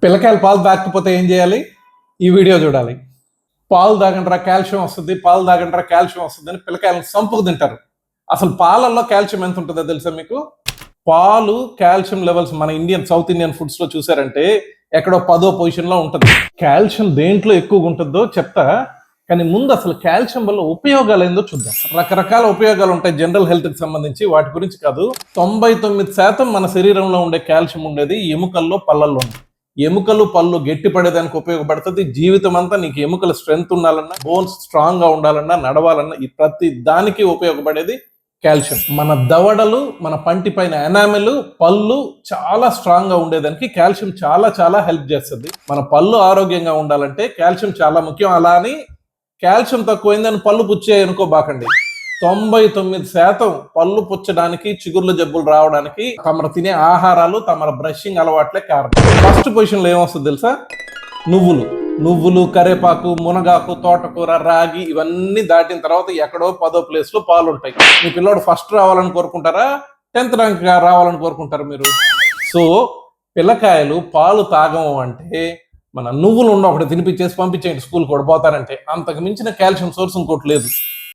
పిల్లకాయలు పాలు తాగకపోతే ఏం చేయాలి? ఈ వీడియో చూడాలి. పాలు తాగండ్రా కాల్షియం వస్తుంది, పాలు తాగండ్రా కాల్షియం వస్తుంది అని పిల్లకాయలను సంపుకు తింటారు. అసలు పాలల్లో కాల్షియం ఎంత ఉంటుందో తెలుసా మీకు? పాలు కాల్షియం లెవెల్స్ మన సౌత్ ఇండియన్ ఫుడ్స్ లో చూసారంటే ఎక్కడో 10వ పొజిషన్ లో ఉంటుంది. కాల్షియం దేంట్లో ఎక్కువగా ఉంటుందో చెప్తా, కానీ ముందు అసలు కాల్షియం వల్ల ఉపయోగాలు ఏందో చూద్దాం. రకరకాల ఉపయోగాలు ఉంటాయి జనరల్ హెల్త్ కి సంబంధించి, వాటి గురించి కాదు. 99% మన శరీరంలో ఉండే కాల్షియం ఉండేది ఎముకల్లో, పళ్ళల్లో. ఎముకలు పళ్ళు గట్టి పడేదానికి ఉపయోగపడుతుంది. జీవితం అంతా నీకు ఎముకల స్ట్రెంగ్త్ ఉండాలన్నా, బోన్స్ స్ట్రాంగ్ గా ఉండాలన్నా, నడవాలన్నా ఈ ప్రతి దానికి ఉపయోగపడేది కాల్షియం. మన దవడలు, మన పంటి పైన ఎనామెల్, పళ్ళు చాలా స్ట్రాంగ్ గా ఉండేదానికి కాల్షియం చాలా చాలా హెల్ప్ చేస్తుంది. మన పళ్ళు ఆరోగ్యంగా ఉండాలంటే కాల్షియం చాలా ముఖ్యం. అలా అని కాల్షియం తక్కువైందని పళ్ళు పుచ్చాయి అనుకోబాకండి. 99% పళ్ళు పుచ్చడానికి, చిగుర్ల జబ్బులు రావడానికి తమరు తినే ఆహారాలు, తమర బ్రషింగ్ అలవాట్లే కారణం. ఫస్ట్ పొజిషన్ లో ఏమొస్తుంది తెలుసా? నువ్వులు, కరేపాకు, మునగాకు, తోటకూర, రాగి ఇవన్నీ దాటిన తర్వాత ఎక్కడో 10వ ప్లేస్ లో పాలు ఉంటాయి. మీ పిల్లోడు ఫస్ట్ రావాలని కోరుకుంటారా, 10th ర్యాంక్ రావాలని కోరుకుంటారు మీరు? సో పిల్లకాయలు పాలు తాగము అంటే మన నువ్వులు ఒకటి తినిపించేసి పంపించేయండి స్కూల్ కూడా పోతారంటే. అంతకు మించిన కాల్షియం సోర్స్ ఇంకోటి లేదు.